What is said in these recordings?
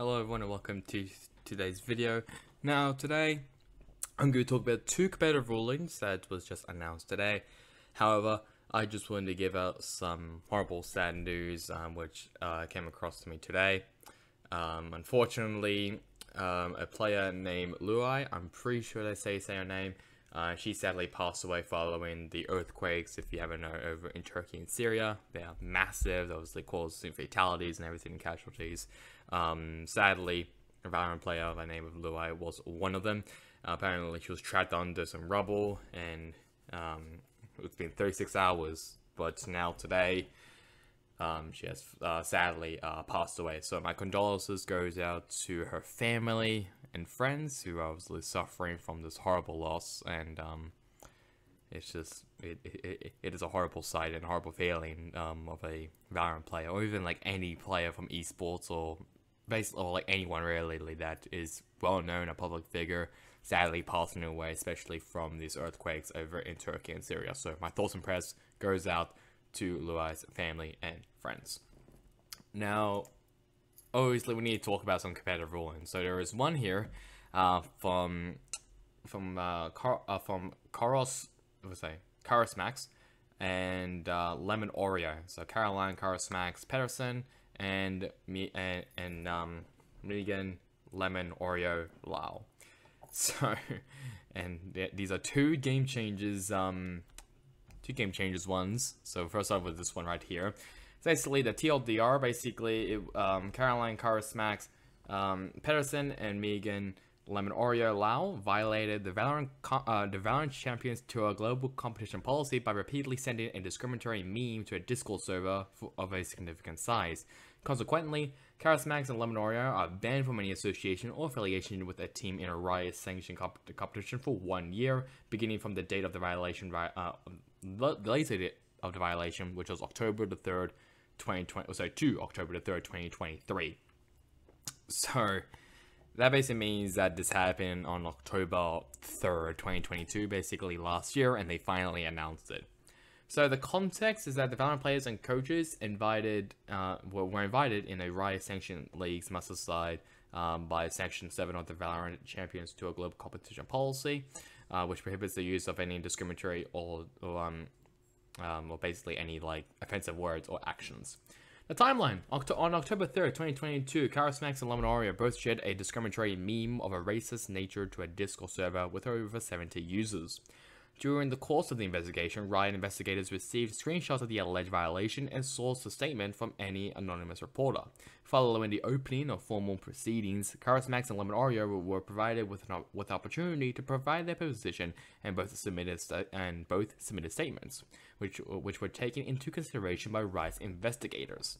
Hello everyone and welcome to today's video. Now today I'm going to talk about two competitive rulings that was just announced today. However, I just wanted to give out some horrible sad news which came across to me today. Unfortunately, a player named Luai, I'm pretty sure they say her name, she sadly passed away following the earthquakes, if you haven't know, over in Turkey and Syria. They are massive, they obviously causing fatalities and everything, casualties. Sadly, a Valorant player by the name of Luai was one of them. Apparently she was trapped under some rubble, and it's been 36 hours, but now today she has sadly passed away. So my condolences goes out to her family and friends who are obviously suffering from this horrible loss, and it's just it is a horrible sight and horrible feeling of a Valorant player, or even like any player from esports, or basically like anyone really that is well known, a public figure, sadly passing away, especially from these earthquakes over in Turkey and Syria. So my thoughts and prayers goes out to Luai's family and friends. Now, obviously, we need to talk about some competitive ruling. So there is one here from carosmacks and LemonOreo. So Caroline Carosmacks Pedersen and Megan LemonOreo Lau. So, and these are two game changes ones. So first off with this one right here. It's basically the TLDR, basically Caroline Carosmacks Pedersen and Megan LemonOreo Lau violated the Valorant Champions Tour global competition policy by repeatedly sending a discriminatory meme to a Discord server of a significant size. Consequently, carosmacks and LemonOreo are banned from any association or affiliation with a team in a riot-sanctioned competition for 1 year, beginning from the date of the violation, the latest date of the violation, which was October the 3rd, 2020. Sorry, to October the 3rd, 2023. So that basically means that this happened on October 3rd, 2022, basically last year, and they finally announced it. So the context is that the Valorant players and coaches were invited in a riot-sanctioned league's master side by Section 7 of the Valorant Champions Tour global competition policy, which prohibits the use of any discriminatory or basically any like offensive words or actions. The timeline: on October 3rd, 2022, carosmacks and LemonOreo both shared a discriminatory meme of a racist nature to a Discord server with over 70 users. During the course of the investigation, Riot investigators received screenshots of the alleged violation and sourced a statement from any anonymous reporter. Following the opening of formal proceedings, carosmacks and LemonOreo were provided with opportunity to provide their position, and both submitted statements, which were taken into consideration by Riot's investigators.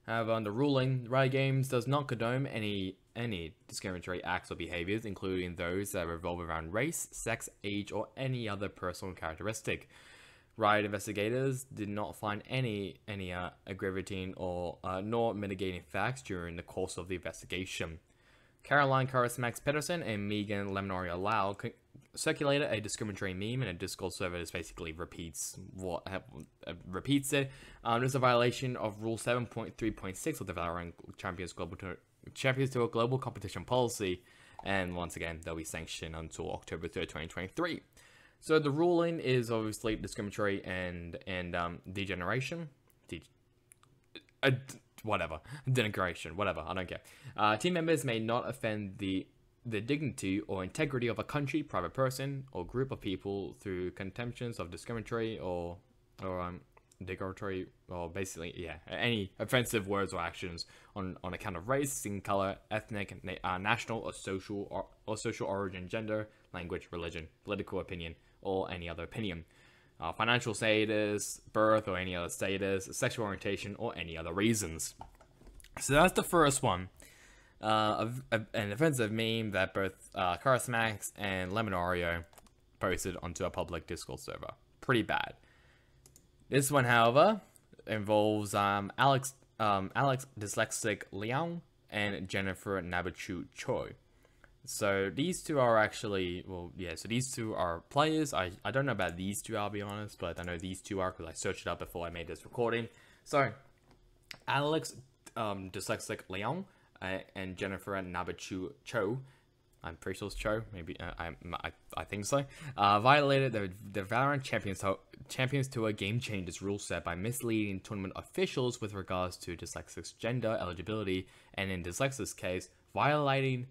However, on the ruling, Riot Games does not condone any discriminatory acts or behaviors, including those that revolve around race, sex, age, or any other personal characteristic. Riot investigators did not find any aggravating or nor mitigating facts during the course of the investigation. Caroline Carosmacks Pedersen and Megan LemonOreo Lau circulated a discriminatory meme in a Discord server that basically repeats it. There's a violation of Rule 7.3.6 of the Valorant Champions Tour global competition policy, and once again they'll be sanctioned until October 3rd, 2023. So the ruling is obviously discriminatory and degeneration, denigration, whatever, I don't care. Team members may not offend the dignity or integrity of a country, private person, or group of people through contemptions of discriminatory or derogatory, or basically, any offensive words or actions on account of race, skin color, ethnic, national, or social origin, gender, language, religion, political opinion, or any other opinion, financial status, birth, or any other status, sexual orientation, or any other reasons. So that's the first one. An offensive meme that both carosmacks and LemonOreo posted onto a public Discord server. Pretty bad. This one, however, involves Alex Dsylexic Liang and Jennifer Nabiichu Choi. So these two are actually, so these two are players. I don't know about these two, I'll be honest, but I know these two are because I searched it up before I made this recording. So Alex Dsylexic Liang and Jennifer Nabiichu Cho, I'm pretty sure it's Cho, maybe, I think so, violated the Valorant Champions Tour Game Changers rule set by misleading tournament officials with regards to Dyslexics gender eligibility, and in Dyslexic's case, violating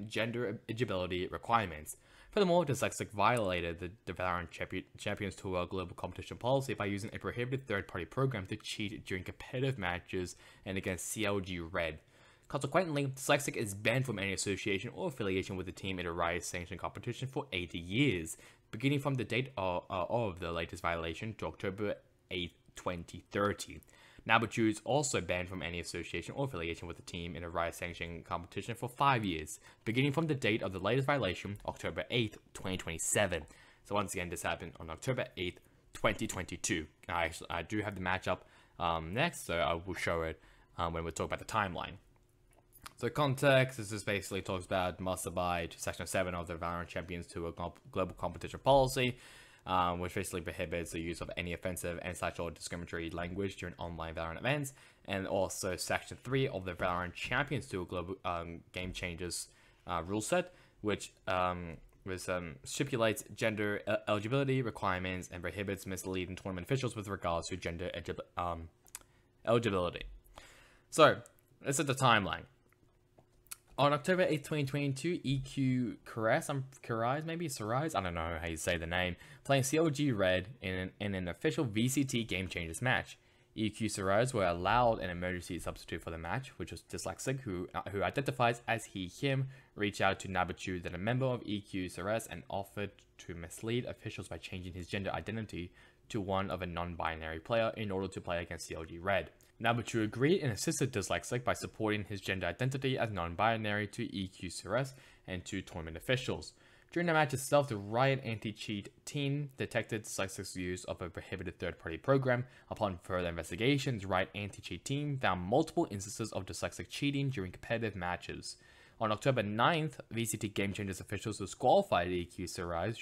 gender eligibility requirements. Furthermore, Dsylexic violated the Valorant Champions Tour global competition policy by using a prohibited third-party program to cheat during competitive matches and against CLG Red. Consequently, Dsylexic is banned from any association or affiliation with the team in a Riot sanctioned competition for 80 years, beginning from the date of the latest violation to October 8, 2030. Nabiichu is also banned from any association or affiliation with the team in a Riot sanctioned competition for 5 years, beginning from the date of the latest violation, October 8, 2027. So once again, this happened on October 8, 2022. I do have the matchup next, so I will show it when we talk about the timeline. So context, this just basically talks about must abide to Section 7 of the Valorant Champions Tour global competition policy, which basically prohibits the use of any offensive and or discriminatory language during online Valorant events, and also Section 3 of the Valorant Champions Tour global game changes rule set, which stipulates gender eligibility requirements and prohibits misleading tournament officials with regards to gender eligibility. So, this is the timeline. On October 8th, 2022, EQ Karais, maybe Sarais, I don't know how you say the name, playing CLG Red in an official VCT Game Changers match. EQ Sarais were allowed an emergency substitute for the match, which was Dyslexic, who identifies as he/him, reached out to Nabiichu, then a member of EQ Sarais, and offered to mislead officials by changing his gender identity to one of a non-binary player in order to play against CLG Red. Nabiichu agreed and assisted Dsylexic by supporting his gender identity as non-binary to EQ Sarais and to tournament officials. During the match itself, the Riot anti-cheat team detected Dyslexic's use of a prohibited third-party program. Upon further investigations, Riot anti-cheat team found multiple instances of Dyslexic cheating during competitive matches. On October 9th, VCT Game Changers officials disqualified EQ Sarais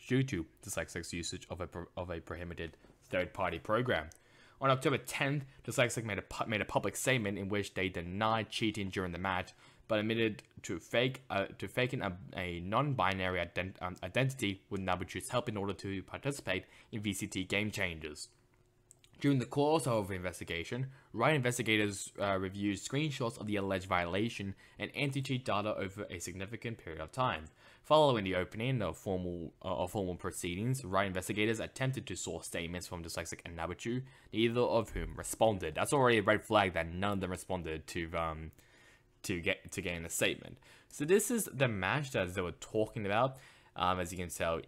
due to Dyslexic's usage of a prohibited third-party program. On October 10th, Dsylexic made a public statement in which they denied cheating during the match, but admitted to faking a non-binary identity with Nabiichu's help in order to participate in VCT Game Changers. During the course of the investigation, Riot investigators reviewed screenshots of the alleged violation and anti-cheat data over a significant period of time. Following the opening of formal proceedings, Riot investigators attempted to source statements from Dsylexic and Nabiichu, neither of whom responded. That's already a red flag that none of them responded to getting a statement. So this is the match that they were talking about. As you can tell,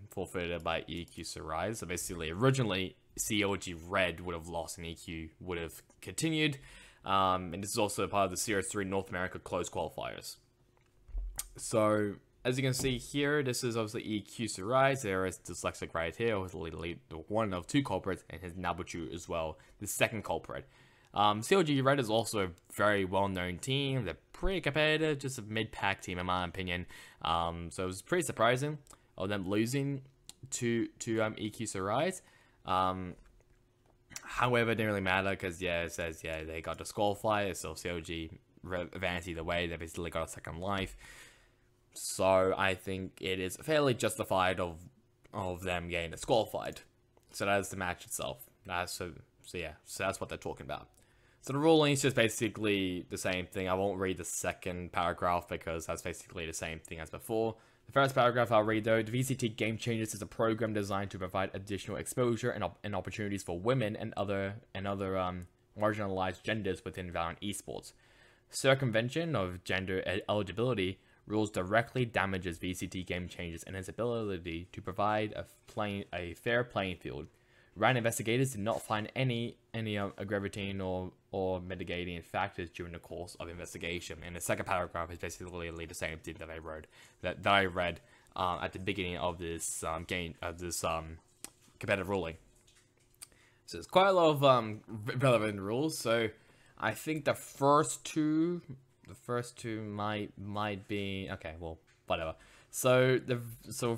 forfeited by EQ Sarais. So basically, originally CLG Red would have lost and EQ would have continued. And this is also part of the Series 3 North America closed qualifiers. So, as you can see here, this is obviously EQ Sarais. There is Dsylexic right here, who's literally one of two culprits, and his Nabiichu as well, the second culprit. CLG Red is also a very well-known team. They're pretty competitive, just a mid-pack team in my opinion. So it was pretty surprising of them losing to EQ Sarais. However, it didn't really matter because it says they got disqualified, so CLG advanced either way. They basically got a second life. So I think it is fairly justified of them getting disqualified. So that's the match itself. So that's what they're talking about. So the ruling is just basically the same thing. I won't read the second paragraph because that's basically the same thing as before. The first paragraph I'll read though. The VCT Game Changers is a program designed to provide additional exposure and opportunities for women and other marginalized genders within Valorant esports. Circumvention of gender eligibility rules directly damages VCT Game Changers and its ability to provide a fair playing field. Riot investigators did not find any aggravating or mitigating factors during the course of investigation. And the second paragraph is basically the same thing that I read at the beginning of this competitive ruling. So there's quite a lot of relevant rules. So I think the first two might be okay. Well, whatever. So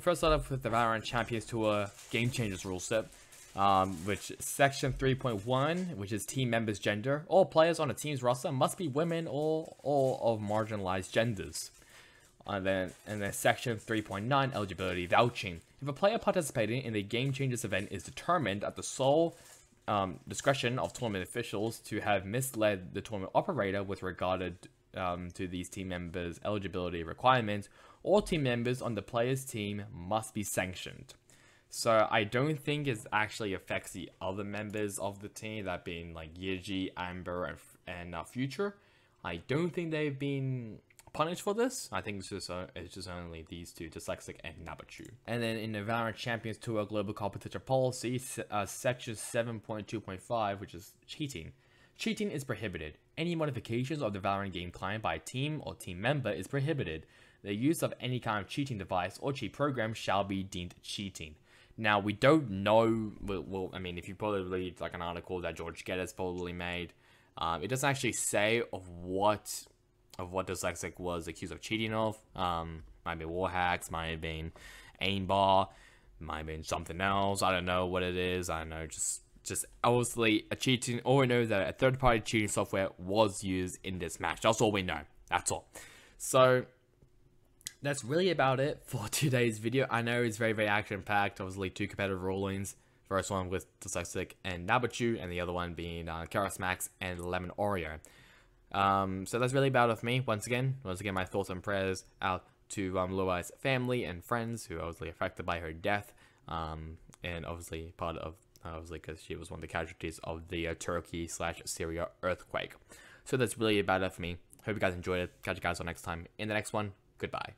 first start off with the Valorant Champions Tour Game Changers rule set. which section 3.1, which is team members' gender. All players on a team's roster must be women or all of marginalized genders. And then section 3.9, eligibility vouching. If a player participating in the Game Changers event is determined at the sole discretion of tournament officials to have misled the tournament operator with regard to these team members' eligibility requirements, all team members on the player's team must be sanctioned. So I don't think it actually affects the other members of the team, that being like Yeji, Amber, and Future. I don't think they've been punished for this. I think it's just only these two, Dyslexic and nabiichu. And then in the Valorant Champions Tour Global Competition Policy, section 7.2.5, which is cheating. Cheating is prohibited. Any modifications of the Valorant game client by a team or team member is prohibited. The use of any kind of cheating device or cheat program shall be deemed cheating. Now, we don't know, well, I mean, if you probably read like an article that George Geddes probably made, it doesn't actually say of what Dyslexic was accused of cheating of. Might be war hacks, might have been aimbot, might have been something else. I don't know what it is. I don't know, just obviously a cheating. All we know is that a third-party cheating software was used in this match. That's all we know. That's all. So that's really about it for today's video. I know it's very, very action-packed. Obviously, 2 competitive rulings. First one with Dsylexic and nabiichu, and the other one being carosmacks and LemonOreo. So that's really about it for me. Once again, my thoughts and prayers out to Luai's family and friends who are obviously affected by her death. And obviously because she was one of the casualties of the Turkey/Syria earthquake. So that's really about it for me. Hope you guys enjoyed it. Catch you guys on next time in the next one. Goodbye.